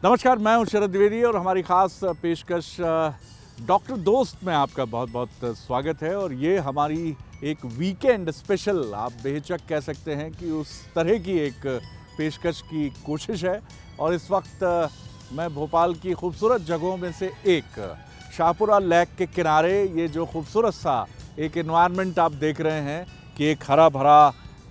नमस्कार, मैं हूं शरद द्विवेदी और हमारी ख़ास पेशकश डॉक्टर दोस्त में आपका बहुत बहुत स्वागत है। और ये हमारी एक वीकेंड स्पेशल, आप बेहिचक कह सकते हैं कि उस तरह की एक पेशकश की कोशिश है। और इस वक्त मैं भोपाल की खूबसूरत जगहों में से एक शाहपुरा लेक के किनारे ये जो खूबसूरत सा एक एनवायरनमेंट आप देख रहे हैं कि एक हरा भरा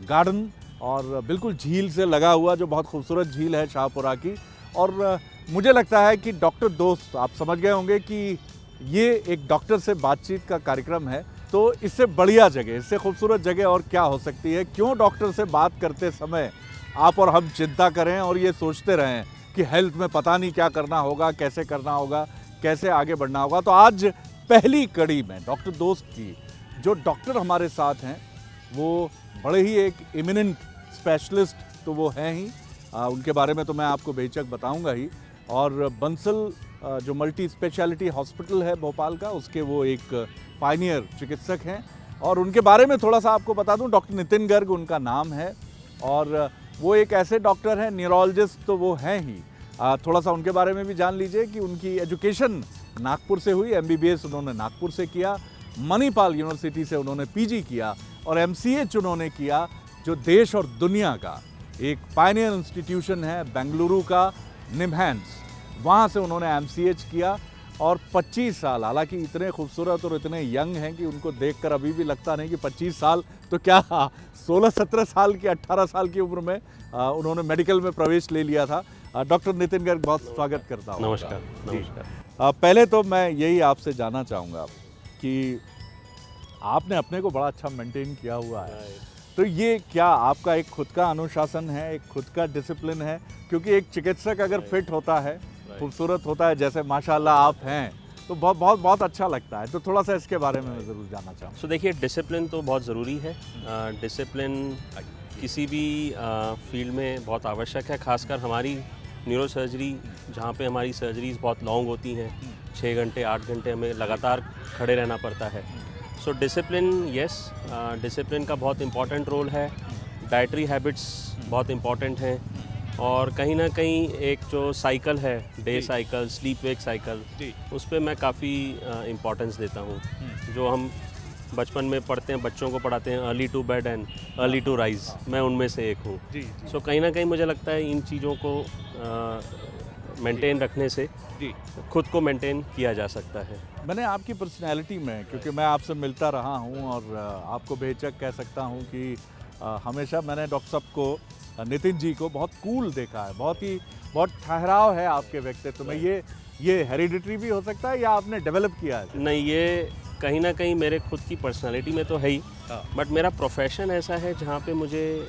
गार्डन और बिल्कुल झील से लगा हुआ, जो बहुत खूबसूरत झील है शाहपुरा की। और मुझे लगता है कि डॉक्टर दोस्त, आप समझ गए होंगे कि ये एक डॉक्टर से बातचीत का कार्यक्रम है, तो इससे बढ़िया जगह, इससे खूबसूरत जगह और क्या हो सकती है। क्यों डॉक्टर से बात करते समय आप और हम चिंता करें और ये सोचते रहें कि हेल्थ में पता नहीं क्या करना होगा, कैसे करना होगा, कैसे आगे बढ़ना होगा। तो आज पहली कड़ी में डॉक्टर दोस्त की जो डॉक्टर हमारे साथ हैं वो बड़े ही एक इमिनेंट स्पेशलिस्ट तो वो हैं ही, उनके बारे में तो मैं आपको बेहिचक बताऊंगा ही। और बंसल जो मल्टी स्पेशलिटी हॉस्पिटल है भोपाल का, उसके वो एक पायनियर चिकित्सक हैं। और उनके बारे में थोड़ा सा आपको बता दूं, डॉक्टर नितिन गर्ग उनका नाम है। और वो एक ऐसे डॉक्टर हैं, न्यूरोलॉजिस्ट तो वो हैं ही। थोड़ा सा उनके बारे में भी जान लीजिए कि उनकी एजुकेशन नागपुर से हुई, MBBS उन्होंने नागपुर से किया, मणिपाल यूनिवर्सिटी से उन्होंने PG किया और MCH उन्होंने किया, जो देश और दुनिया का एक पायनियर इंस्टीट्यूशन है बेंगलुरु का, निमहैंस, वहाँ से उन्होंने MCH किया। और 25 साल, हालांकि इतने खूबसूरत और इतने यंग हैं कि उनको देखकर अभी भी लगता नहीं कि 25 साल तो क्या, 16-17 साल की, 18 साल की उम्र में उन्होंने मेडिकल में प्रवेश ले लिया था। डॉक्टर नितिन गर्ग, बहुत स्वागत करता हूँ। नमस्कार। नमस्कार। पहले तो मैं यही आपसे जानना चाहूँगा कि आपने अपने को बड़ा अच्छा मेंटेन किया हुआ है, तो ये क्या आपका एक खुद का अनुशासन है, एक खुद का डिसिप्लिन है? क्योंकि एक चिकित्सक अगर फिट होता है, खूबसूरत होता है, जैसे माशाल्लाह आप हैं, तो बहुत बहुत बहुत अच्छा लगता है। तो थोड़ा सा इसके बारे में मैं ज़रूर जानना चाहूँगा। सो देखिए, डिसिप्लिन तो बहुत ज़रूरी है। डिसिप्लिन किसी भी फील्ड में बहुत आवश्यक है, खासकर हमारी न्यूरो सर्जरी, जहाँ पे हमारी सर्जरीज बहुत लॉन्ग होती हैं, 6 घंटे 8 घंटे हमें लगातार खड़े रहना पड़ता है। सो डिसिप्लिन, यस, डिसिप्लिन का बहुत इम्पॉर्टेंट रोल है। डाइटरी हैबिट्स बहुत इम्पॉर्टेंट हैं। और कहीं ना कहीं एक जो साइकिल है, day cycle, sleep wake cycle, उस पर मैं काफ़ी इम्पोर्टेंस देता हूँ। जो हम बचपन में पढ़ते हैं, बच्चों को पढ़ाते हैं, early to bed and early to rise, मैं उनमें से एक हूँ। सो कहीं ना कहीं मुझे लगता है इन चीज़ों को मेंटेन रखने से खुद को मेंटेन किया जा सकता है। मैंने आपकी पर्सनैलिटी में, क्योंकि मैं आपसे मिलता रहा हूँ और आपको बेहिचक कह सकता हूँ कि हमेशा मैंने डॉक्टर साहब को, नितिन जी को बहुत कूल देखा है, बहुत ठहराव है आपके व्यक्तित्व में। ये हेरिडिटरी भी हो सकता है या आपने डेवलप किया है? नहीं, ये कहीं ना कहीं मेरे खुद की पर्सनालिटी में तो है ही, बट मेरा प्रोफेशन ऐसा है जहाँ पे मुझे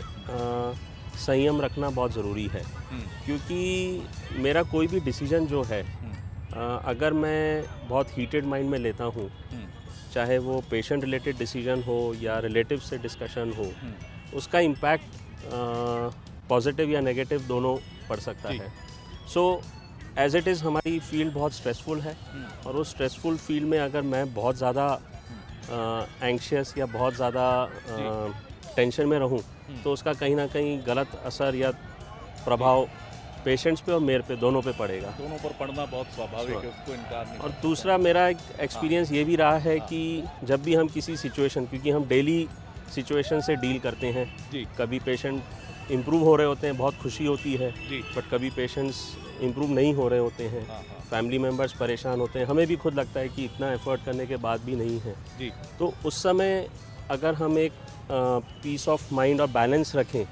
संयम रखना बहुत ज़रूरी है। क्योंकि मेरा कोई भी डिसीजन जो है, अगर मैं बहुत हीटेड माइंड में लेता हूँ, चाहे वो पेशेंट रिलेटेड डिसीजन हो या रिलेटिव से डिस्कशन हो, उसका इम्पैक्ट पॉजिटिव या नेगेटिव दोनों पड़ सकता है। सो एज इट इज़ हमारी फील्ड बहुत स्ट्रेसफुल है, और उस स्ट्रेसफुल फील्ड में अगर मैं बहुत ज़्यादा एंग्शियस या बहुत ज़्यादा टेंशन में रहूं, तो उसका कहीं ना कहीं गलत असर या प्रभाव पेशेंट्स पे और मेरे पे, दोनों पे पड़ेगा। दोनों पर पड़ना बहुत स्वाभाविक है, उसको इनकार नहीं। और दूसरा मेरा एक एक्सपीरियंस ये भी रहा है कि जब भी हम किसी सिचुएशन, क्योंकि हम डेली सिचुएशन से डील करते हैं, कभी पेशेंट इम्प्रूव हो रहे होते हैं, बहुत खुशी होती है, बट कभी पेशेंट्स इम्प्रूव नहीं हो रहे होते हैं, फैमिली मेम्बर्स परेशान होते हैं, हमें भी खुद लगता है कि इतना एफर्ट करने के बाद भी नहीं है। तो उस समय अगर हम एक पीस ऑफ माइंड और बैलेंस रखें,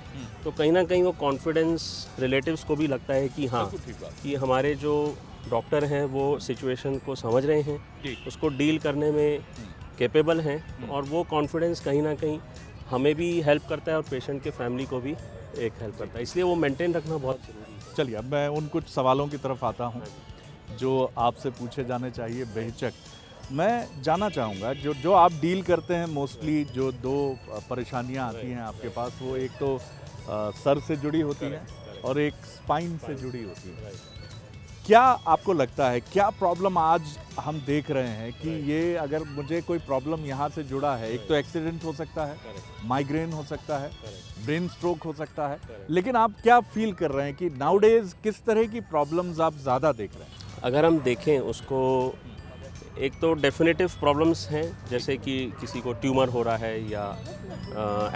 तो कहीं ना कहीं वो कॉन्फिडेंस रिलेटिव्स को भी लगता है कि हाँ, कि हमारे जो डॉक्टर हैं वो सिचुएशन को समझ रहे हैं, उसको डील करने में कैपेबल हैं, और वो कॉन्फिडेंस कहीं ना कहीं हमें भी हेल्प करता है और पेशेंट के फैमिली को भी एक हेल्प करता है। इसलिए वो मेंटेन रखना बहुत ज़रूरी है। चलिए, अब मैं उन कुछ सवालों की तरफ आता हूँ जो आपसे पूछे जाने चाहिए बेहिचक। मैं जानना चाहूँगा, जो आप डील करते हैं मोस्टली, जो 2 परेशानियाँ आती हैं आपके पास, वो एक तो सर से जुड़ी होती हैं और एक स्पाइन से जुड़ी होती है। क्या आपको लगता है, क्या प्रॉब्लम आज हम देख रहे हैं कि ये अगर मुझे कोई प्रॉब्लम यहाँ से जुड़ा है, एक तो एक्सीडेंट हो सकता है, माइग्रेन हो सकता है, ब्रेन स्ट्रोक हो सकता है, लेकिन आप क्या फील कर रहे हैं कि नाउडेज किस तरह की प्रॉब्लम्स आप ज़्यादा देख रहे हैं? अगर हम देखें उसको, एक तो डेफिनेटिव प्रॉब्लम्स हैं, जैसे कि किसी को ट्यूमर हो रहा है या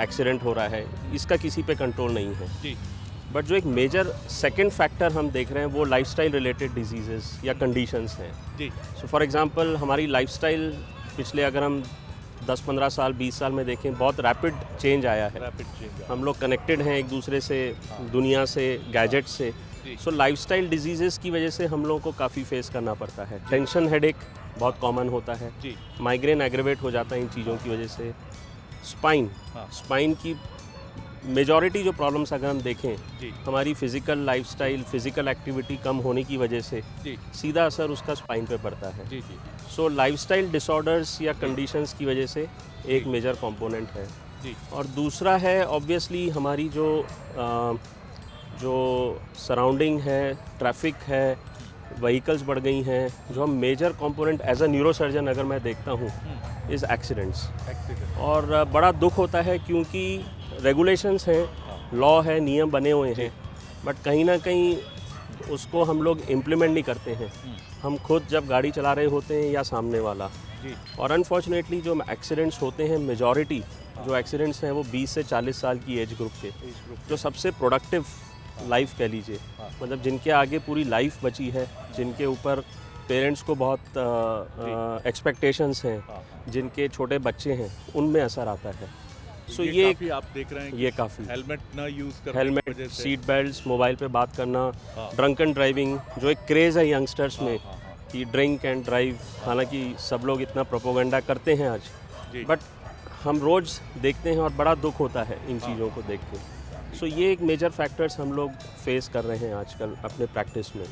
एक्सीडेंट हो रहा है, इसका किसी पे कंट्रोल नहीं है जी। बट जो एक मेजर सेकंड फैक्टर हम देख रहे हैं वो लाइफस्टाइल रिलेटेड डिजीज़ेस या कंडीशंस हैं। जी। सो फॉर एग्जांपल हमारी लाइफस्टाइल पिछले अगर हम 10-15 साल 20 साल में देखें, बहुत रैपिड चेंज आया है। Rapid change. हम लोग कनेक्टेड हैं एक दूसरे से, दुनिया से, गैजेट से। सो लाइफस्टाइल डिजीज़ेस की वजह से हम लोगों को काफ़ी फेस करना पड़ता है। टेंशन, हेडेक बहुत कॉमन होता है। जी। माइग्रेन एग्रेवेट हो जाता है इन चीज़ों की वजह से। स्पाइन की मेजॉरिटी जो प्रॉब्लम्स अगर हम देखें, जी। हमारी फिज़िकल लाइफस्टाइल, फिज़िकल एक्टिविटी कम होने की वजह से जी। सीधा असर उसका स्पाइन पे पड़ता है। जी जी सो लाइफस्टाइल डिसऑर्डर्स या कंडीशंस की वजह से एक मेजर कंपोनेंट है। जी। और दूसरा है ऑब्वियसली हमारी जो सराउंडिंग है, ट्रैफिक है, व्हीकल्स बढ़ गई हैं। जो हम major component as a neurosurgeon अगर मैं देखता हूँ इज़ एक्सीडेंट्स। और बड़ा दुख होता है क्योंकि रेगुलेशंस हैं, लॉ है, नियम बने हुए हैं, बट कहीं ना कहीं उसको हम लोग इम्प्लीमेंट नहीं करते हैं। हम खुद जब गाड़ी चला रहे होते हैं या सामने वाला। जी। और अनफॉर्चुनेटली जो एक्सीडेंट्स होते हैं, मेजॉरिटी जो एक्सीडेंट्स हैं वो 20 से 40 साल की एज ग्रुप के, जो सबसे प्रोडक्टिव लाइफ कह लीजिए, मतलब जिनके आगे पूरी लाइफ बची है, जिनके ऊपर पेरेंट्स को बहुत एक्सपेक्टेशंस हैं, जिनके छोटे बच्चे हैं, उनमें असर आता है। सो ये काफी आप देख रहे हैं ये काफ़ी हेलमेट ना यूज करने की हेलमेट, वजह से। सीट बेल्ट्स, मोबाइल पे बात करना, ड्रंक एंड ड्राइविंग, जो एक क्रेज़ है यंगस्टर्स में कि ड्रिंक एंड ड्राइव। हालांकि सब लोग इतना प्रोपोगंडा करते हैं आज, बट हम रोज़ देखते हैं और बड़ा दुख होता है इन चीज़ों को देख के। सो ये एक मेजर फैक्टर्स हम लोग फेस कर रहे हैं आजकल अपने प्रैक्टिस में।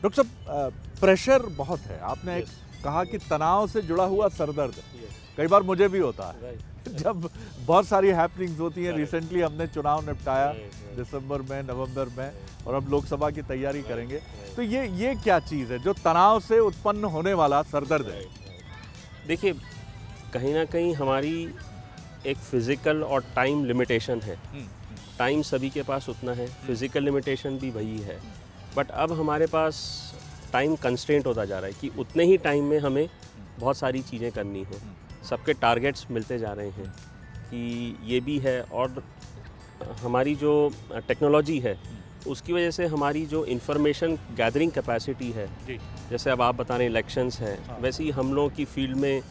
डॉक्टर साहब, प्रेशर बहुत है। आपने एक कहा कि तनाव से जुड़ा हुआ सरदर्द कई बार मुझे भी होता है जब बहुत सारी हैपनिंग्स होती हैं। रिसेंटली हमने चुनाव निपटाया दिसंबर में, नवंबर में, और अब लोकसभा की तैयारी करेंगे। तो ये क्या चीज़ है जो तनाव से उत्पन्न होने वाला सरदर्द है? देखिए, कहीं ना कहीं हमारी एक फ़िज़िकल और टाइम लिमिटेशन है। टाइम सभी के पास उतना है, फिज़िकल लिमिटेशन भी वही है, बट अब हमारे पास टाइम कंस्ट्रेंट होता जा रहा है कि उतने ही टाइम में हमें बहुत सारी चीज़ें करनी हैं। सबके टारगेट्स मिलते जा रहे हैं कि ये भी है, और हमारी जो टेक्नोलॉजी है उसकी वजह से हमारी जो इंफॉर्मेशन गैदरिंग कैपेसिटी है, जैसे अब आप बता रहे हैं इलेक्शंस हैं, वैसे ही हम लोगों की फील्ड में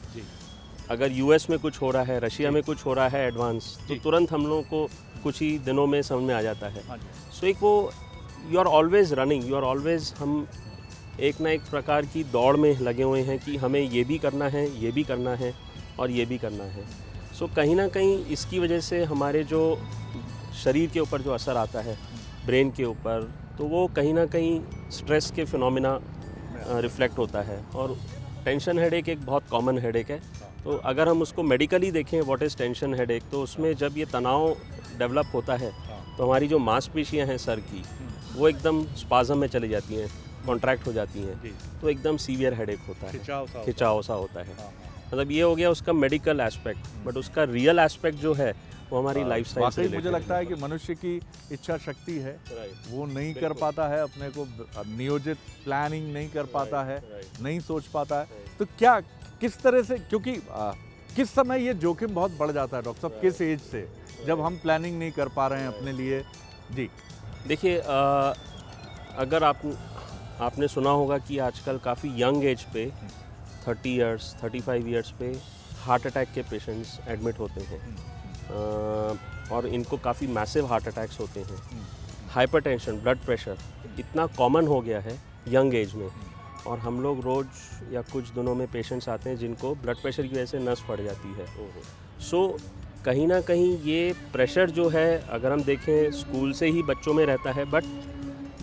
अगर यूएस में कुछ हो रहा है, रशिया में कुछ हो रहा है एडवांस, तो तुरंत हम लोगों को कुछ ही दिनों में समझ में आ जाता है। सो एक वो you are always running, you are always, हम एक ना एक प्रकार की दौड़ में लगे हुए हैं कि हमें ये भी करना है, ये भी करना है और ये भी करना है। सो कहीं ना कहीं इसकी वजह से हमारे जो शरीर के ऊपर जो असर आता है, ब्रेन के ऊपर, तो वो कहीं ना कहीं स्ट्रेस के फिनोमिना रिफ्लेक्ट होता है। और टेंशन हेडेक एक बहुत कॉमन हेडेक है। तो अगर हम उसको मेडिकली देखें व्हाट इज़ टेंशन हेडेक, तो उसमें जब ये तनाव डेवलप होता है तो हमारी जो मांसपेशियां हैं सर की, वो एकदम स्पाज़म में चली जाती हैं, कॉन्ट्रैक्ट हो जाती हैं, तो एकदम सीवियर हेडेक होता है, खिंचाव सा होता है। मतलब ये हो गया उसका मेडिकल एस्पेक्ट, बट उसका रियल एस्पेक्ट जो है वो हमारी लाइफस्टाइल से वाकई मुझे लगता है कि मनुष्य की इच्छा शक्ति है, वो नहीं कर पाता है, अपने को नियोजित प्लानिंग नहीं कर पाता है, नहीं सोच पाता है। तो क्या, किस तरह से, क्योंकि किस समय ये जोखिम बहुत बढ़ जाता है डॉक्टर साहब, किस एज से, जब हम प्लानिंग नहीं कर पा रहे हैं अपने लिए? जी देखिए, अगर आपने सुना होगा कि आजकल काफ़ी यंग एज पे 30 इयर्स 35 इयर्स पे हार्ट अटैक के पेशेंट्स एडमिट होते हैं, और इनको काफ़ी मैसिव हार्ट अटैक्स होते हैं। हाइपरटेंशन, ब्लड प्रेशर इतना कॉमन हो गया है यंग एज में, और हम लोग रोज़ या कुछ दिनों में पेशेंट्स आते हैं जिनको ब्लड प्रेशर की वजह से नस फट जाती है। सो कहीं ना कहीं ये प्रेशर जो है, अगर हम देखें स्कूल से ही बच्चों में रहता है, बट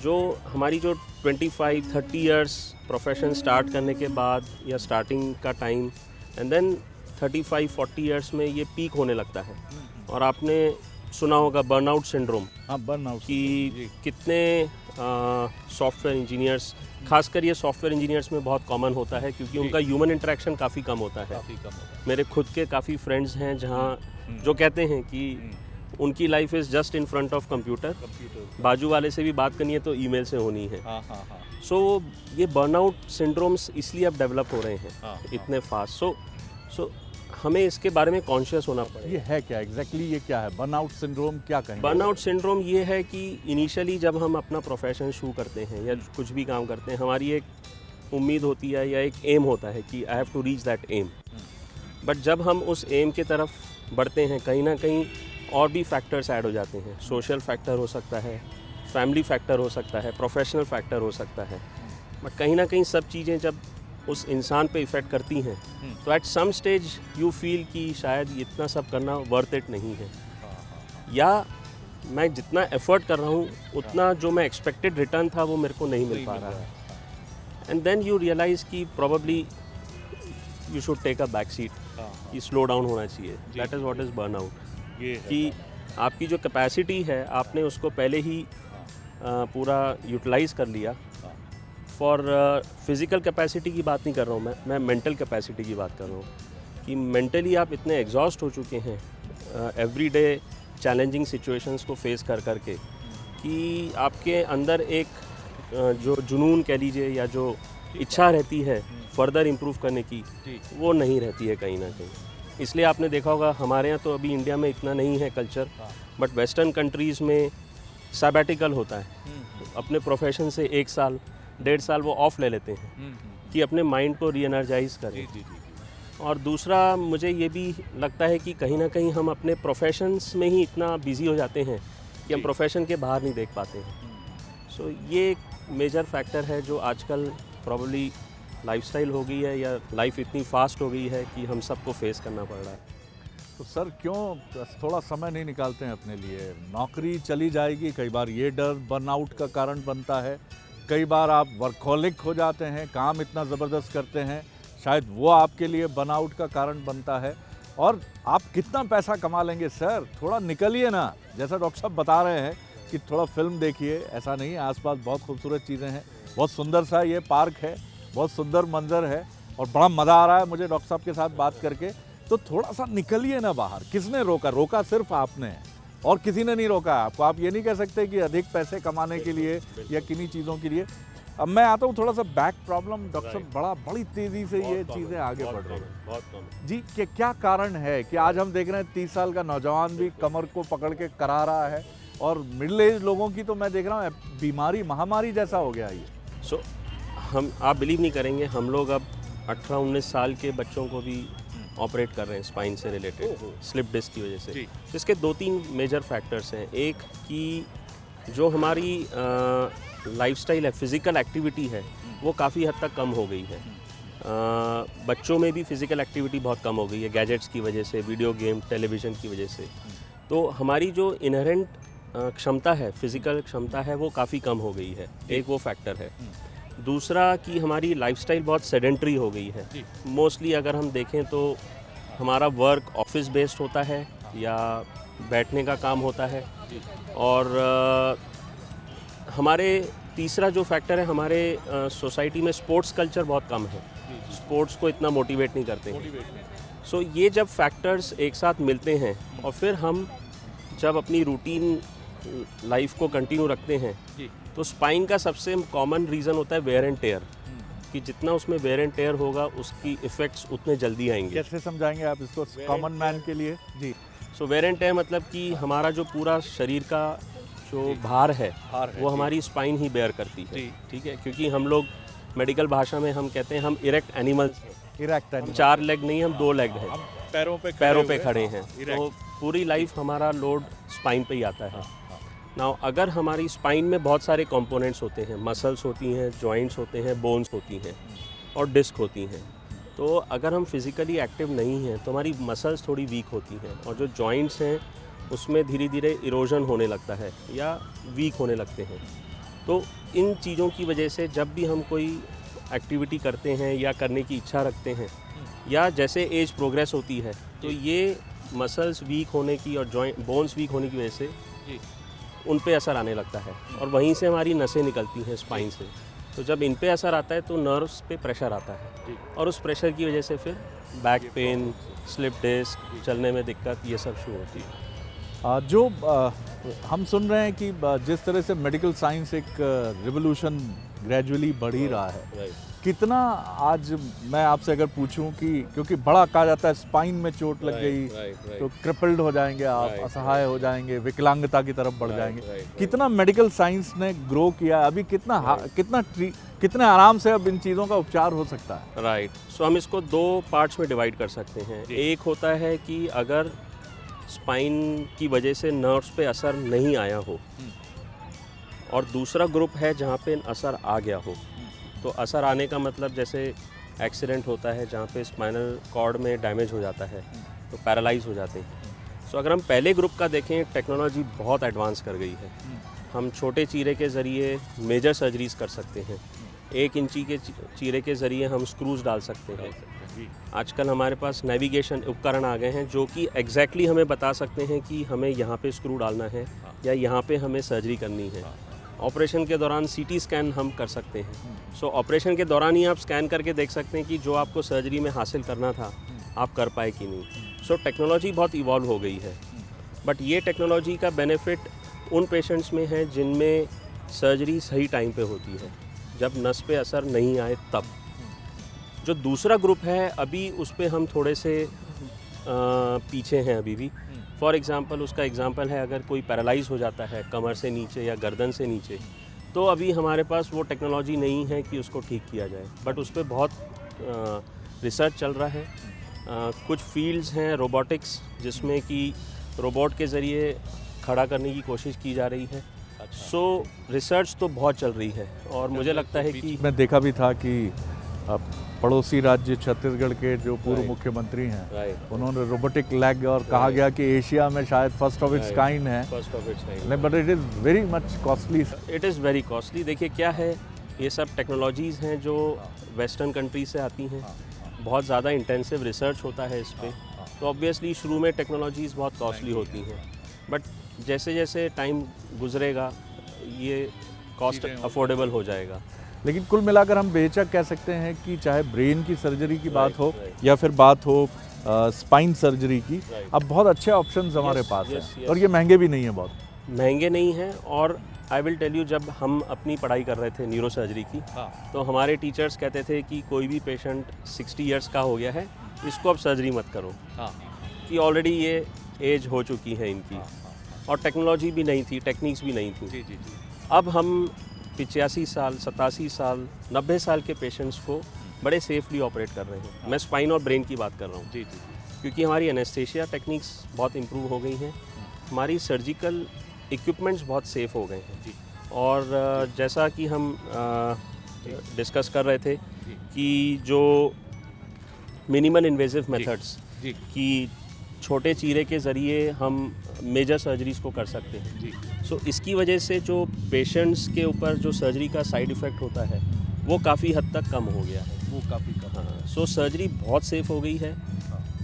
जो हमारी जो 25-30 इयर्स प्रोफेशन स्टार्ट करने के बाद या स्टार्टिंग का टाइम, एंड देन 35-40 इयर्स में ये पीक होने लगता है। और आपने सुना होगा बर्नआउट सिंड्रोम हाँ, बर्नआउट कि कितने सॉफ्टवेयर इंजीनियर्स, खासकर ये सॉफ्टवेयर इंजीनियर्स में बहुत कॉमन होता है क्योंकि उनका ह्यूमन इंटरेक्शन काफ़ी कम होता है। काफ़ी कम होता मेरे खुद के काफ़ी फ्रेंड्स हैं जहाँ जो कहते हैं कि उनकी life is just in front of computer, बाजू वाले से भी बात करनी है तो ईमेल से होनी है। हाँ हाँ हाँ सो ये बर्नआउट सिंड्रोम्स इसलिए अब डेवलप हो रहे हैं हाँ, इतने फास्ट। सो हमें इसके बारे में कॉन्शियस होना पड़ेगा। ये है क्या एग्जैक्टली ये क्या है बर्नआउट सिंड्रोम, क्या कहेंगे? बर्नआउट सिंड्रोम ये है कि इनिशियली जब हम अपना प्रोफेशन शुरू करते हैं या कुछ भी काम करते हैं, हमारी एक उम्मीद होती है या एक एम होता है कि I have to reach that aim. But जब हम उस एम के तरफ बढ़ते हैं, कहीं ना कहीं और भी फैक्टर्स ऐड हो जाते हैं। सोशल फैक्टर हो सकता है, फैमिली फैक्टर हो सकता है, प्रोफेशनल फैक्टर हो सकता है। बट कहीं ना कहीं सब चीज़ें जब उस इंसान पे इफ़ेक्ट करती हैं तो at some stage you feel कि शायद इतना सब करना वर्थ इट नहीं है, या मैं जितना एफर्ट कर रहा हूँ उतना जो मैं एक्सपेक्टेड रिटर्न था वो मेरे को नहीं मिल पा रहा है। एंड देन यू रियलाइज़ कि probably you should take a back seat, कि स्लो डाउन होना चाहिए। That is what is burnout, कि आपकी जो कैपेसिटी है आपने उसको पहले ही पूरा यूटिलाइज़ कर लिया। फॉर फिज़िकल कैपेसिटी की बात नहीं कर रहा हूँ मैं मेंटल कैपेसिटी की बात कर रहा हूँ कि मेंटली आप इतने एग्जॉस्ट हो चुके हैं एवरी डे चैलेंजिंग सिचुएशंस को फेस कर करके कि आपके अंदर एक जो जुनून कह लीजिए या जो इच्छा रहती है फर्दर इम्प्रूव करने की, वो नहीं रहती है कहीं ना कहीं। इसलिए आपने देखा होगा हमारे यहाँ तो अभी इंडिया में इतना नहीं है कल्चर, बट वेस्टर्न कंट्रीज़ में सैबैटिकल होता है। अपने प्रोफेशन से 1 साल 1.5 साल वो ऑफ ले लेते हैं कि अपने माइंड को री एनर्जाइज करें। और दूसरा मुझे ये भी लगता है कि कहीं ना कहीं हम अपने प्रोफेशंस में ही इतना बिजी हो जाते हैं कि हम प्रोफेशन के बाहर नहीं देख पाते हैं। सो ये एक मेजर फैक्टर है जो आजकल प्रॉब्ली लाइफस्टाइल हो गई है या लाइफ इतनी फास्ट हो गई है कि हम सबको फेस करना पड़ रहा है। तो सर क्यों थोड़ा समय नहीं निकालते हैं अपने लिए? नौकरी चली जाएगी, कई बार ये डर बर्नआउट का कारण बनता है, कई बार आप वर्कहोलिक हो जाते हैं, काम इतना ज़बरदस्त करते हैं, शायद वो आपके लिए बर्नआउट का कारण बनता है। और आप कितना पैसा कमा लेंगे सर, थोड़ा निकलिए ना। जैसा डॉक्टर साहब बता रहे हैं कि थोड़ा फिल्म देखिए, ऐसा नहीं, आसपास बहुत खूबसूरत चीज़ें हैं, बहुत सुंदर सा ये पार्क है, बहुत सुंदर मंजर है और बड़ा मज़ा आ रहा है मुझे डॉक्टर साहब के साथ बात करके। तो थोड़ा सा निकलिए ना बाहर। किसने रोका? रोका सिर्फ आपने है और किसी ने नहीं रोका आपको। आप ये नहीं कह सकते कि अधिक पैसे कमाने के लिए या किन्हीं चीज़ों के लिए। अब मैं आता हूँ थोड़ा सा बैक प्रॉब्लम, डॉक्टर साहब बड़ी तेज़ी से ये चीज़ें आगे बढ़ रही हैं। बहुत कम जी, कि क्या कारण है कि आज हम देख रहे हैं 30 साल का नौजवान भी कमर को पकड़ के करा रहा है और मिडिल एज लोगों की तो मैं देख रहा हूँ बीमारी महामारी जैसा हो गया ये। सो आप बिलीव नहीं करेंगे, हम लोग अब 18-19 साल के बच्चों को भी ऑपरेट कर रहे हैं स्पाइन से रिलेटेड, स्लिप डिस्क की वजह से। इसके 2-3 मेजर फैक्टर्स हैं। एक कि जो हमारी लाइफस्टाइल है, फिज़िकल एक्टिविटी है, वो काफ़ी हद तक कम हो गई है। बच्चों में भी फिज़िकल एक्टिविटी बहुत कम हो गई है गैजेट्स की वजह से, वीडियो गेम, टेलीविज़न की वजह से। तो हमारी जो इनहेरेंट क्षमता है, फिज़िकल क्षमता है, वो काफ़ी कम हो गई है। एक वो फैक्टर है। दूसरा कि हमारी लाइफस्टाइल बहुत सेडेंटरी हो गई है। मोस्टली अगर हम देखें तो हमारा वर्क ऑफिस बेस्ड होता है या बैठने का काम होता है। और हमारे तीसरा जो फैक्टर है, हमारे सोसाइटी में स्पोर्ट्स कल्चर बहुत कम है, स्पोर्ट्स को इतना मोटिवेट नहीं करते हैं। सो ये जब फैक्टर्स एक साथ मिलते हैं और फिर हम जब अपनी रूटीन लाइफ को कंटिन्यू रखते हैं तो स्पाइन का सबसे कॉमन रीज़न होता है वेयर एंड टेयर, कि जितना उसमें वेयर एंड टेयर होगा उसकी इफ़ेक्ट्स उतने जल्दी आएंगे। कैसे समझाएंगे आप इसको कॉमन मैन के लिए? जी, सो वेयर एंड टेयर मतलब कि हमारा जो पूरा शरीर का जो भार है वो हमारी स्पाइन ही बेयर करती है। ठीक है, क्योंकि हम लोग मेडिकल भाषा में हम कहते हैं हम इरेक्ट एनिमल्स हैं। इरेक्ट एनिमल, 4 लेग नहीं, हम 2 लेग हैं, पैरों पे खड़े हैं। तो पूरी लाइफ हमारा लोड स्पाइन पे ही आता है। नाउ अगर हमारी स्पाइन में बहुत सारे कंपोनेंट्स होते हैं, मसल्स होती हैं, जॉइंट्स होते हैं, बोन्स होती हैं और डिस्क होती हैं, तो अगर हम फिज़िकली एक्टिव नहीं हैं तो हमारी मसल्स थोड़ी वीक होती हैं और जो जॉइंट्स हैं उसमें धीरे धीरे इरोजन होने लगता है या वीक होने लगते हैं। तो इन चीज़ों की वजह से जब भी हम कोई एक्टिविटी करते हैं या करने की इच्छा रखते हैं या जैसे एज प्रोग्रेस होती है तो ये मसल्स वीक होने की और जॉइंट बोन्स वीक होने की वजह से उन पे असर आने लगता है और वहीं से हमारी नसें निकलती हैं स्पाइन से। तो जब इन पे असर आता है तो नर्व्स पे प्रेशर आता है और उस प्रेशर की वजह से फिर बैक पेन, स्लिप डिस्क, चलने में दिक्कत, ये सब शुरू होती है। जो हम सुन रहे हैं कि जिस तरह से मेडिकल साइंस एक रिवोल्यूशन ग्रेजुअली बढ़ ही रहा है, कितना आज मैं आपसे अगर पूछूं कि क्योंकि बड़ा कहा जाता है स्पाइन में चोट लग गई तो क्रिपल्ड हो जाएंगे आप, असहाय हो जाएंगे, विकलांगता की तरफ बढ़ जाएंगे, कितना मेडिकल साइंस ने ग्रो किया, अभी कितने आराम से अब इन चीज़ों का उपचार हो सकता है। राइट, सो हम इसको 2 पार्ट्स में डिवाइड कर सकते हैं। एक होता है कि अगर स्पाइन की वजह से नर्व्स पे असर नहीं आया हो, और दूसरा ग्रुप है जहाँ पे असर आ गया हो। तो असर आने का मतलब जैसे एक्सीडेंट होता है जहाँ पे स्पाइनल कॉर्ड में डैमेज हो जाता है तो पैरालाइज हो जाते हैं। सो अगर हम पहले ग्रुप का देखें, टेक्नोलॉजी बहुत एडवांस कर गई है। हम छोटे चीरे के ज़रिए मेजर सर्जरीज कर सकते हैं। 1 इंची के चीरे के ज़रिए हम स्क्रूज डाल सकते हैं। आजकल हमारे पास नेविगेशन उपकरण आ गए हैं जो कि एग्जैक्टली हमें बता सकते हैं कि हमें यहाँ पे स्क्रू डालना है या यहाँ पे हमें सर्जरी करनी है। ऑपरेशन के दौरान सीटी स्कैन हम कर सकते हैं। सो ऑपरेशन के दौरान ही आप स्कैन करके देख सकते हैं कि जो आपको सर्जरी में हासिल करना था आप कर पाए कि नहीं। सो टेक्नोलॉजी बहुत इवॉल्व हो गई है, बट ये टेक्नोलॉजी का बेनिफिट उन पेशेंट्स में है जिनमें सर्जरी सही टाइम पे होती है, जब नस पे असर नहीं आए तब। जो दूसरा ग्रुप है अभी उस पर हम थोड़े से पीछे हैं अभी भी। फॉर एग्ज़ाम्पल, उसका एग्ज़ाम्पल है अगर कोई पैरालाइज हो जाता है कमर से नीचे या गर्दन से नीचे, तो अभी हमारे पास वो टेक्नोलॉजी नहीं है कि उसको ठीक किया जाए, बट उस पर बहुत रिसर्च चल रहा है। कुछ फील्ड्स हैं रोबोटिक्स जिसमें कि रोबोट के ज़रिए खड़ा करने की कोशिश की जा रही है। सो रिसर्च तो बहुत चल रही है और मुझे लगता है कि मैं देखा भी था कि पड़ोसी राज्य छत्तीसगढ़ के जो पूर्व मुख्यमंत्री हैं उन्होंने रोबोटिक लेग और कहा गया कि एशिया में शायद फर्स्ट ऑफ इट्स काइंड है। नहीं, but it is very much costly. It is very costly. देखिए क्या है, ये सब टेक्नोलॉजीज़ हैं जो वेस्टर्न कंट्री से आती हैं, बहुत ज़्यादा इंटेंसिव रिसर्च होता है इस पर, तो ऑब्वियसली शुरू में टेक्नोलॉजीज़ बहुत कॉस्टली होती हैं, बट जैसे जैसे टाइम गुजरेगा ये कॉस्ट अफोर्डेबल हो जाएगा। लेकिन कुल मिलाकर हम बेशक कह सकते हैं कि चाहे ब्रेन की सर्जरी की बात हो या फिर बात हो स्पाइन सर्जरी की, अब बहुत अच्छे ऑप्शंस हमारे पास हैं और ये महंगे भी नहीं है, बहुत महंगे नहीं हैं। और आई विल टेल यू, जब हम अपनी पढ़ाई कर रहे थे न्यूरो सर्जरी की, तो हमारे टीचर्स कहते थे कि कोई भी पेशेंट 60 इयर्स का हो गया है इसको अब सर्जरी मत करो, कि ऑलरेडी ये एज हो चुकी है इनकी, और टेक्नोलॉजी भी नहीं थी, टेक्निक्स भी नहीं थी। अब हम 85 साल, 87 साल, 90 साल के पेशेंट्स को बड़े सेफली ऑपरेट कर रहे हैं। मैं स्पाइन और ब्रेन की बात कर रहा हूँ, क्योंकि हमारी एनेस्थेशिया टेक्निक्स बहुत इम्प्रूव हो गई हैं, हमारी सर्जिकल इक्विपमेंट्स बहुत सेफ हो गए हैं। और जैसा कि हम डिस्कस कर रहे थे कि जो मिनिमल इन्वेजिव मेथड्स कि छोटे चीरे के ज़रिए हम मेजर सर्जरीज़ को कर सकते हैं। सो इसकी वजह से जो पेशेंट्स के ऊपर जो सर्जरी का साइड इफ़ेक्ट होता है वो काफ़ी हद तक कम हो गया है, वो काफ़ी कम। हाँ, सो सर्जरी बहुत सेफ़ हो गई है।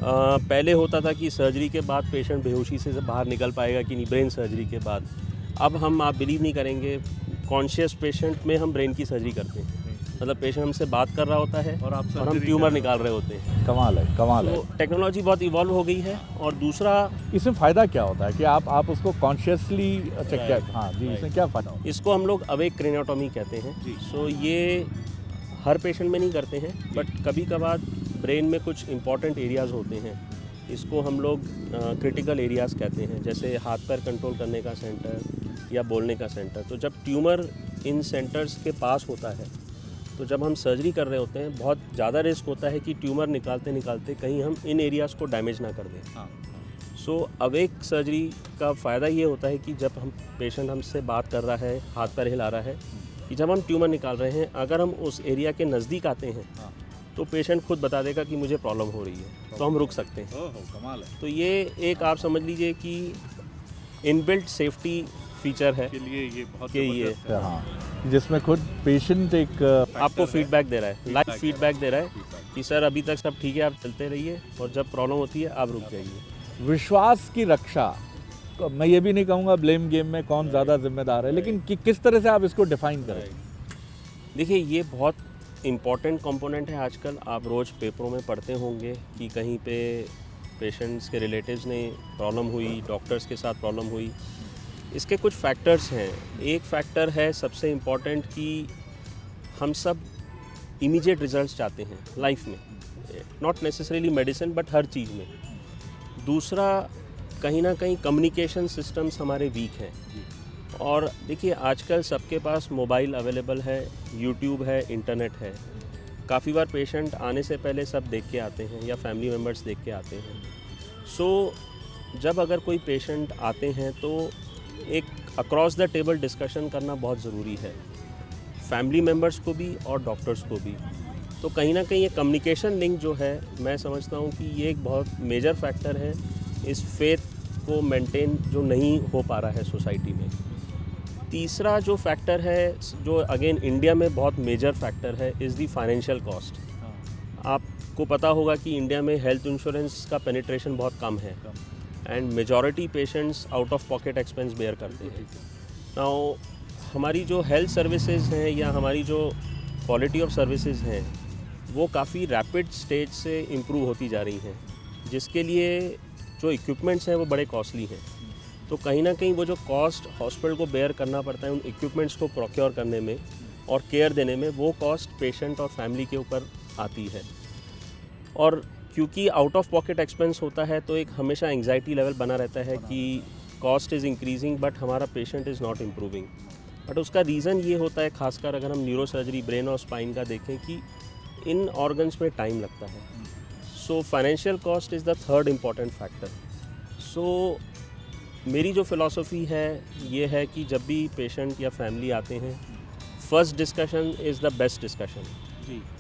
पहले होता था कि सर्जरी के बाद पेशेंट बेहोशी से बाहर निकल पाएगा कि नहीं, ब्रेन सर्जरी के बाद। अब आप बिलीव नहीं करेंगे, कॉन्शियस पेशेंट में हम ब्रेन की सर्जरी करते हैं। मतलब पेशेंट हमसे बात कर रहा होता है और हम ट्यूमर निकाल रहे होते हैं। कमाल है, कमाल है। टेक्नोलॉजी बहुत इवॉल्व हो गई है। और दूसरा, इसमें फ़ायदा क्या होता है कि आप उसको कॉन्शियसली, अच्छा क्या, हाँ जी, इसमें क्या फ़ायदा होता है? इसको हम लोग अवेक क्रेनियोटॉमी कहते हैं। सो ये हर पेशेंट में नहीं करते हैं, बट कभी कभार ब्रेन में कुछ इंपॉर्टेंट एरियाज़ होते हैं, इसको हम लोग क्रिटिकल एरियाज़ कहते हैं, जैसे हाथ पैर कंट्रोल करने का सेंटर या बोलने का सेंटर। तो जब ट्यूमर इन सेंटर्स के पास होता है, तो जब हम सर्जरी कर रहे होते हैं बहुत ज़्यादा रिस्क होता है कि ट्यूमर निकालते निकालते कहीं हम इन एरियाज़ को डैमेज ना कर दें। सो अवेक सर्जरी का फ़ायदा ये होता है कि जब हम पेशेंट हमसे बात कर रहा है, हाथ पैर हिला रहा है, कि जब हम ट्यूमर निकाल रहे हैं, अगर हम उस एरिया के नज़दीक आते हैं तो पेशेंट खुद बता देगा कि मुझे प्रॉब्लम हो रही है, तो हम रुक सकते हैं। कमाल है। तो ये एक आप समझ लीजिए कि इनबिल्ट सेफ्टी फीचर है के लिए ये बहुत कि ये, हाँ, जिसमें खुद पेशेंट एक आपको फीडबैक दे रहा है, लाइव फीडबैक दे रहा है कि सर अभी तक सब ठीक है, आप चलते रहिए, और जब प्रॉब्लम होती है आप रुक जाइए। विश्वास की रक्षा, तो मैं ये भी नहीं कहूँगा ब्लेम गेम में कौन ज़्यादा जिम्मेदार है, लेकिन किस तरह से आप इसको डिफाइन करें? देखिए, ये बहुत इम्पॉर्टेंट कंपोनेंट है। आजकल आप रोज़ पेपरों में पढ़ते होंगे कि कहीं पे पेशेंट्स के रिलेटिव्स ने प्रॉब्लम हुई, डॉक्टर्स के साथ प्रॉब्लम हुई। इसके कुछ फैक्टर्स हैं। एक फैक्टर है सबसे इम्पॉर्टेंट कि हम सब इमीडिएट रिजल्ट्स चाहते हैं लाइफ में, नॉट नेसेसरीली मेडिसिन बट हर चीज़ में। दूसरा, कहीं ना कहीं कम्युनिकेशन सिस्टम्स हमारे वीक हैं। और देखिए, आजकल सबके पास मोबाइल अवेलेबल है, यूट्यूब है, इंटरनेट है। काफ़ी बार पेशेंट आने से पहले सब देख के आते हैं या फैमिली मेम्बर्स देख के आते हैं। जब अगर कोई पेशेंट आते हैं तो एक अक्रॉस द टेबल डिस्कशन करना बहुत ज़रूरी है, फैमिली मेम्बर्स को भी और डॉक्टर्स को भी। तो कहीं ना कहीं ये कम्युनिकेशन लिंक जो है, मैं समझता हूँ कि ये एक बहुत मेजर फैक्टर है इस फेथ को मेंटेन जो नहीं हो पा रहा है सोसाइटी में। तीसरा जो फैक्टर है, जो अगेन इंडिया में बहुत मेजर फैक्टर है, इज़ दी फाइनेंशियल कॉस्ट। आपको पता होगा कि इंडिया में हेल्थ इंश्योरेंस का पेनिट्रेशन बहुत कम है and majority patients out of pocket expense bear करते हैं। नाउ हमारी जो हेल्थ सर्विसेज हैं या हमारी जो क्वालिटी ऑफ सर्विसेज हैं, वो काफ़ी रैपिड स्टेज से इम्प्रूव होती जा रही हैं, जिसके लिए जो इक्विपमेंट्स हैं वो बड़े कॉस्टली हैं। तो कहीं ना कहीं वो जो कॉस्ट हॉस्पिटल को बेयर करना पड़ता है उन इक्विपमेंट्स को प्रोक्योर करने में और केयर देने में, वो कॉस्ट पेशेंट और फैमिली के ऊपर आती है। और क्योंकि आउट ऑफ पॉकेट एक्सपेंस होता है तो एक हमेशा एंग्जाइटी लेवल बना रहता है कि कॉस्ट इज़ इंक्रीजिंग बट हमारा patient is not improving. But उसका रीज़न ये होता है, खासकर अगर हम न्यूरो सर्जरी, ब्रेन और स्पाइन का देखें, कि इन ऑर्गन्स में टाइम लगता है। So financial cost is the third important factor. So मेरी जो फ़िलॉसफी है ये है कि जब भी पेशेंट या फैमिली आते हैं, first discussion is the best discussion.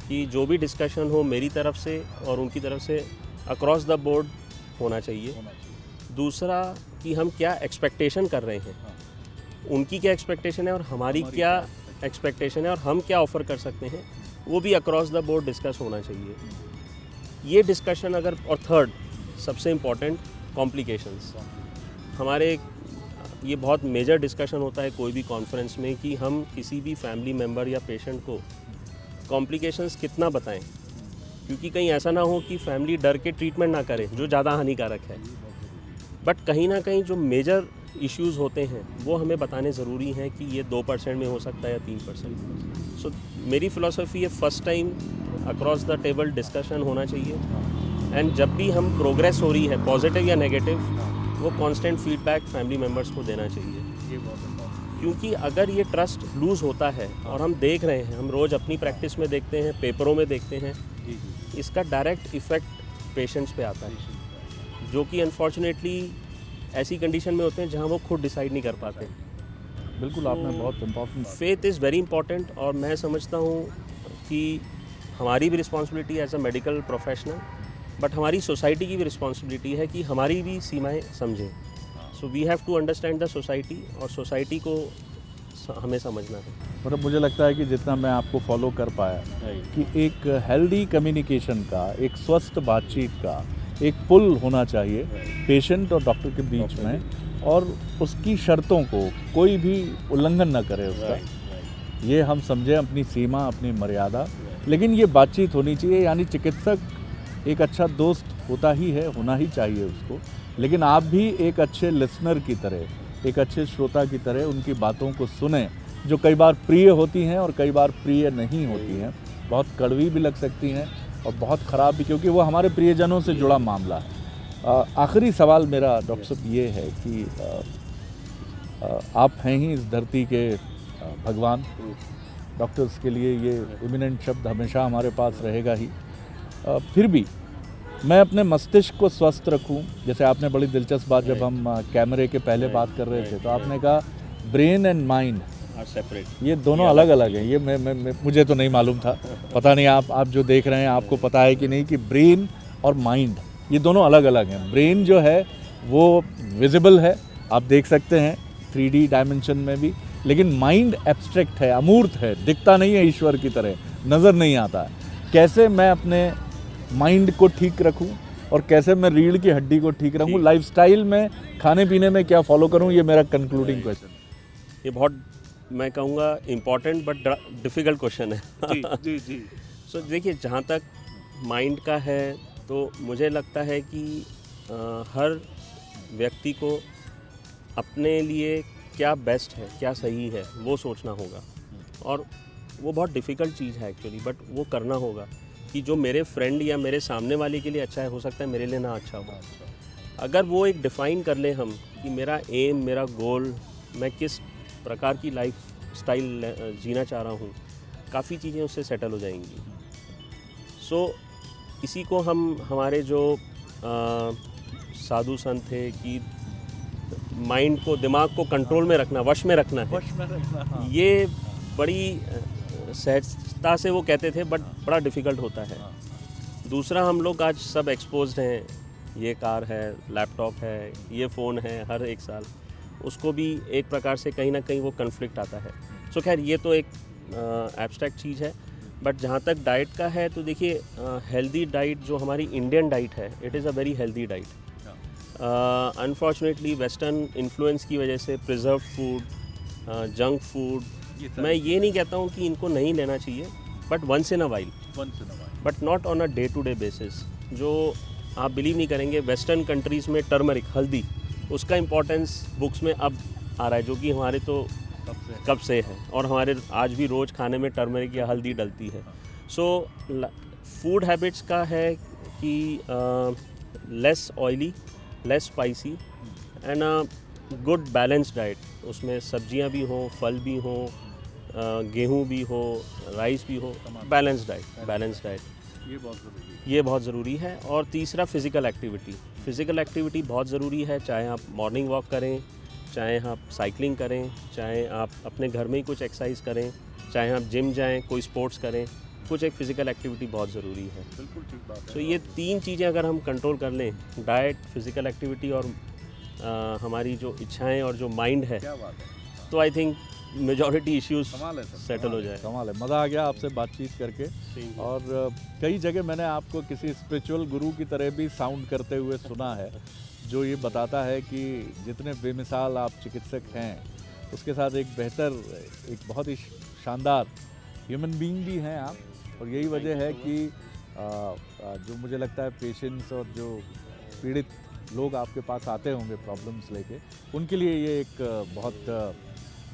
कि जो भी डिस्कशन हो मेरी तरफ से और उनकी तरफ से अक्रॉस द बोर्ड होना चाहिए। दूसरा, कि हम क्या एक्सपेक्टेशन कर रहे हैं, उनकी क्या एक्सपेक्टेशन है और हमारी क्या एक्सपेक्टेशन है और हम क्या ऑफ़र कर सकते हैं, वो भी अक्रॉस द बोर्ड डिस्कस होना चाहिए। ये डिस्कशन अगर, और थर्ड सबसे इम्पॉर्टेंट, कॉम्प्लिकेशंस। हमारे ये बहुत मेजर डिस्कशन होता है कोई भी कॉन्फ्रेंस में कि हम किसी भी फैमिली मेम्बर या पेशेंट को कॉम्प्लिकेशंस कितना बताएं, क्योंकि कहीं ऐसा ना हो कि फैमिली डर के ट्रीटमेंट ना करे जो ज़्यादा हानिकारक है। बट कहीं ना कहीं जो मेजर इश्यूज़ होते हैं वो हमें बताने ज़रूरी हैं कि ये 2% में हो सकता है या 3%। सो मेरी फ़िलॉसफी है, first time across the table discussion होना चाहिए एंड जब भी हम प्रोग्रेस हो रही है, पॉजिटिव या नेगेटिव, वो कांस्टेंट फीडबैक फैमिली मेम्बर्स को देना चाहिए। क्योंकि अगर ये ट्रस्ट लूज़ होता है, और हम देख रहे हैं, हम रोज़ अपनी प्रैक्टिस में देखते हैं, पेपरों में देखते हैं, इसका डायरेक्ट इफ़ेक्ट पेशेंट्स पे आता है, जो कि अनफॉर्चुनेटली ऐसी कंडीशन में होते हैं जहां वो खुद डिसाइड नहीं कर पाते। बिल्कुल, आपने बहुत important, faith is very important. और मैं समझता हूँ कि हमारी भी responsibility as a medical professional, but हमारी सोसाइटी की भी रिस्पॉन्सिबिलिटी है कि हमारी भी सीमाएं समझें। So we have to understand the society, और सोसाइटी को हमें समझना है। मतलब मुझे लगता है कि जितना मैं आपको फॉलो कर पाया कि एक हेल्दी कम्युनिकेशन का, एक स्वस्थ बातचीत का एक पुल होना चाहिए पेशेंट और डॉक्टर के बीच में, और उसकी शर्तों को कोई भी उल्लंघन ना करे उसका। ये हम समझें अपनी सीमा, अपनी मर्यादा, लेकिन ये बातचीत होनी चाहिए। यानी चिकित्सक एक अच्छा दोस्त होता ही है, होना ही चाहिए उसको, लेकिन आप भी एक अच्छे लिसनर की तरह, एक अच्छे श्रोता की तरह उनकी बातों को सुने, जो कई बार प्रिय होती हैं और कई बार प्रिय नहीं होती हैं, बहुत कड़वी भी लग सकती हैं और बहुत ख़राब भी, क्योंकि वो हमारे प्रियजनों से जुड़ा मामला है। आखिरी सवाल मेरा डॉक्टर साहब ये है कि आप हैं ही इस धरती के भगवान, डॉक्टर्स के लिए ये इमिनेंट शब्द हमेशा हमारे पास रहेगा ही। फिर भी मैं अपने मस्तिष्क को स्वस्थ रखूं, जैसे आपने बड़ी दिलचस्प बात, जब हम कैमरे के पहले बात कर रहे थे तो आपने कहा ब्रेन एंड माइंड सेपरेट, ये दोनों अलग अलग हैं। ये मैं मुझे तो नहीं मालूम था, पता नहीं आप जो देख रहे हैं आपको पता है कि नहीं, कि ब्रेन और माइंड ये दोनों अलग अलग हैं। ब्रेन जो है वो विजिबल है, आप देख सकते हैं 3D डायमेंशन में भी, लेकिन माइंड एब्स्ट्रैक्ट है, अमूर्त है, दिखता नहीं है ईश्वर की तरह, नज़र नहीं आता है। कैसे मैं अपने माइंड को ठीक रखूं और कैसे मैं रीढ़ की हड्डी को ठीक रखूँ, ठीक। लाइफस्टाइल में खाने पीने में क्या फॉलो करूँ, ये मेरा कंक्लूडिंग क्वेश्चन है। ये बहुत, मैं कहूँगा, इम्पॉर्टेंट बट डिफ़िकल्ट क्वेश्चन है। जी जी। सो देखिए, जहाँ तक माइंड का है तो मुझे लगता है कि हर व्यक्ति को अपने लिए क्या बेस्ट है, क्या सही है, वो सोचना होगा। और वो बहुत डिफ़िकल्ट चीज़ है एक्चुअली, बट वो करना होगा कि जो मेरे फ्रेंड या मेरे सामने वाले के लिए अच्छा है, हो सकता है मेरे लिए ना अच्छा हो। अगर वो एक डिफ़ाइन कर ले हम कि मेरा एम, मेरा गोल, मैं किस प्रकार की लाइफ स्टाइल जीना चाह रहा हूँ, काफ़ी चीज़ें उससे सेटल हो जाएंगी। सो इसी को हम हमारे जो साधु संत थे कि माइंड को, दिमाग को कंट्रोल में रखना, वश में रखना है, ये बड़ी सहजता से वो कहते थे, बट बड़ा डिफ़िकल्ट होता है। दूसरा, हम लोग आज सब एक्सपोज्ड हैं, ये कार है, लैपटॉप है, ये फ़ोन है, हर एक साल उसको भी एक प्रकार से कहीं ना कहीं वो कन्फ्लिक्ट आता है। सो खैर, ये तो एक एब्स्ट्रैक्ट चीज़ है। बट जहाँ तक डाइट का है तो देखिए, हेल्दी डाइट जो हमारी इंडियन डाइट है, it is a very healthy diet. Unfortunately western influence की वजह से प्रिजर्व फूड, जंक फूड, मैं ये नहीं कहता हूँ कि इनको नहीं लेना चाहिए, but once in a while, but not on a day to day basis. जो आप बिलीव नहीं करेंगे, वेस्टर्न कंट्रीज़ में टर्मरिक, हल्दी, उसका इम्पोर्टेंस बुक्स में अब आ रहा है, जो कि हमारे तो कब से है, और हमारे आज भी रोज़ खाने में टर्मरिक या हल्दी डलती है। सो फूड हैबिट्स का है कि less oily, less spicy and good balance diet. उसमें सब्जियां भी हों, फल भी हों, गेहूं भी हो, राइस भी हो, बैलेंस डाइट ये बहुत ज़रूरी है। और तीसरा, फ़िज़िकल एक्टिविटी बहुत ज़रूरी है। चाहे आप मॉर्निंग वॉक करें, चाहे आप साइकिलिंग करें, चाहे आप अपने घर में ही कुछ एक्सरसाइज करें, चाहे आप जिम जाएं, कोई स्पोर्ट्स करें, कुछ एक फ़िज़िकल एक्टिविटी बहुत ज़रूरी है। बिल्कुल ठीक बात है। तो ये 3 चीज़ें अगर हम कंट्रोल कर लें, डाइट, फ़िज़िकल एक्टिविटी और हमारी जो इच्छाएं और जो माइंड है, क्या बात है। तो आई थिंक मेजॉरिटी इश्यूज़ कमाल है सर, सेटल हो जाए। कमाल है, मज़ा आ गया आपसे बातचीत करके। और कई जगह मैंने आपको किसी स्पिरिचुअल गुरु की तरह भी साउंड करते हुए सुना है, जो ये बताता है कि जितने बेमिसाल आप चिकित्सक हैं, उसके साथ एक बेहतर, एक बहुत ही शानदार ह्यूमन बीइंग भी हैं आप। और यही वजह है कि जो मुझे लगता है पेशेंट्स और जो पीड़ित लोग आपके पास आते होंगे प्रॉब्लम्स लेके, उनके लिए ये एक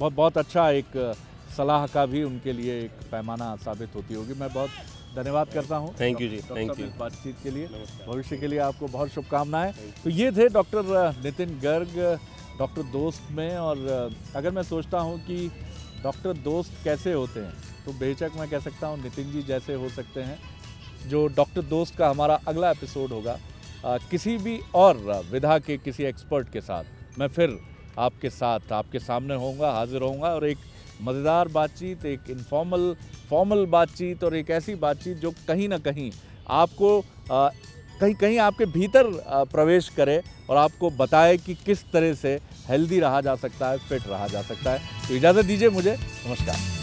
बहुत अच्छा एक सलाह का भी उनके लिए एक पैमाना साबित होती होगी। मैं बहुत धन्यवाद करता हूँ। Thank you ji, thank you. बातचीत के लिए, नमस्कार। भविष्य के लिए आपको बहुत शुभकामनाएं। तो ये थे डॉक्टर नितिन गर्ग, डॉक्टर दोस्त में। और अगर मैं सोचता हूँ कि डॉक्टर दोस्त कैसे होते हैं, तो बेशक मैं कह सकता हूँ नितिन जी जैसे हो सकते हैं। जो डॉक्टर दोस्त का हमारा अगला एपिसोड होगा किसी भी और विधा के किसी एक्सपर्ट के साथ, मैं फिर आपके साथ आपके सामने होऊंगा, हाजिर होऊंगा, और एक मज़ेदार बातचीत, एक फॉर्मल बातचीत, और एक ऐसी बातचीत जो कहीं ना कहीं आपको कहीं आपके भीतर प्रवेश करे और आपको बताए कि किस तरह से हेल्दी रहा जा सकता है, फिट रहा जा सकता है। तो इजाज़त दीजिए मुझे, नमस्कार।